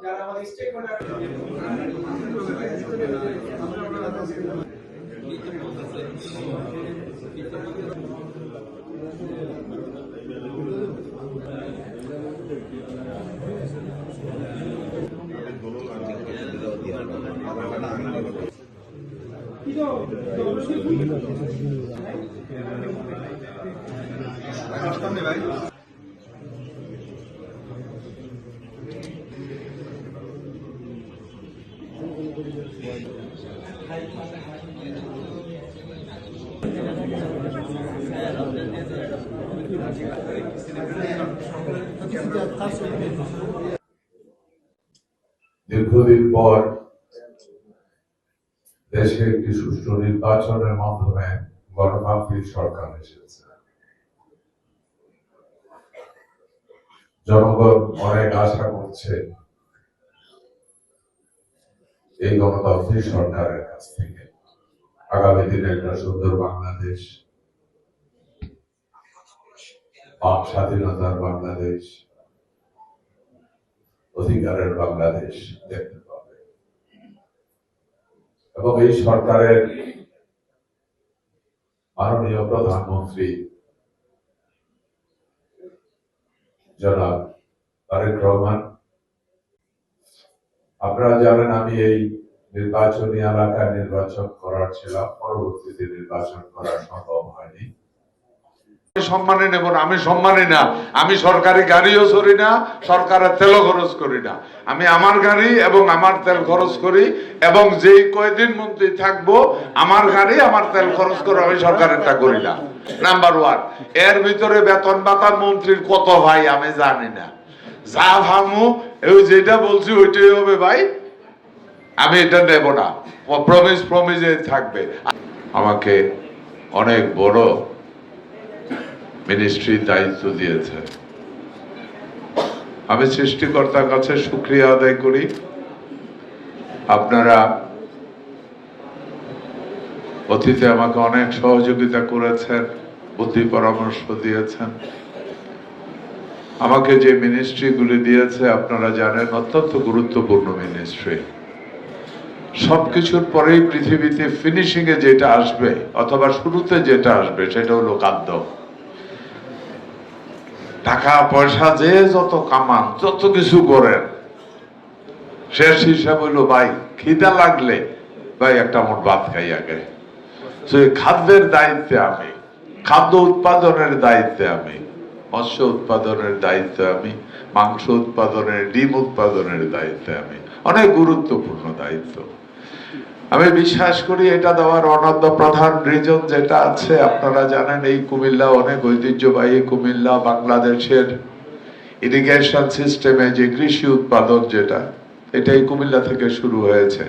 যারা আমাদের stake holder দীর্ঘদিন পর দেশে একটি সুষ্ঠু নির্বাচনের মাধ্যমে গণতান্ত্রিক সরকার এসেছে। জনগণ অনেক আশা করছে এই গণতান্ত্রিক সরকারের কাছ থেকে আগামী দিনে একটা সুন্দর বাংলাদেশ, বাক স্বাধীনতার বাংলাদেশ, অধিকারের বাংলাদেশ দেখতে পাবে। এবং এই সরকারের মাননীয় প্রধানমন্ত্রী জনাব তারেক রহমান, আপনারা জানেন আমি এই নির্বাচনী এলাকায় নির্বাচন করার ছিলাম, পরবর্তীতে নির্বাচন করা সম্ভব হয়নি। সম্মানে নেব না, আমি সম্মানী না, আমি সরকারি গাড়িও চড়ি না, সরকারের তেলও খরচ করি না, আমি আমার গাড়ি এবং আমার তেল খরচ করি, এবং যেই কয়দিন মন্ত্রী থাকবো আমার গাড়ি আমার তেল খরচ করে, আমি সরকারেরটা করি না। Number one. এর ভিতরে বেতন ভাতা মন্ত্রীর কত ভাই আমি জানি না, যা ভাঙু ওই যেটা বলছি ওইটাই হবে ভাই, আমি এটা নেব না, প্রমিজে থাকবে। আমাকে অনেক বড় মিনিস্ট্রির দায়িত্ব দিয়েছে, আমি সৃষ্টিকর্তার কাছে শুকরিয়া আদায় করি। আপনারা অতীতে আমাকে অনেক সহযোগিতা করেছেন, বুদ্ধি পরামর্শ দিয়েছেন। আমাকে যে মিনিস্ট্রিগুলি দিয়েছে আপনারা জানেন অত্যন্ত গুরুত্বপূর্ণ মিনিস্ট্রি। সবকিছুর পরেই পৃথিবীতে ফিনিশিং এ যেটা আসবে অথবা শুরুতে যেটা আসবে সেটা হলো খাদ্য। টাকা পয়সা যে যত কামান, যত কিছু করেন, শেষ হিসাব হইলো ভাই খিদা লাগলে ভাই একটা মোট ভাত খাই আগে। খাদ্যের দায়িত্বে আমি, খাদ্য উৎপাদনের দায়িত্বে আমি, মৎস্য উৎপাদনের দায়িত্বে আমি, মাংস উৎপাদনের, ডিম উৎপাদনের দায়িত্বে আমি, অনেক গুরুত্বপূর্ণ দায়িত্ব। আমি বিশ্বাস করি এটা দেওয়ার অনন্য প্রধান রিজন যেটা আছে, আপনারা জানেন এই কুমিল্লা অনেক ঐতিহ্যবাহী কুমিল্লা, বাংলাদেশের ইরিগেশন সিস্টেমে যে কৃষি উৎপাদন যেটা, এটাই কুমিল্লা থেকে শুরু হয়েছে।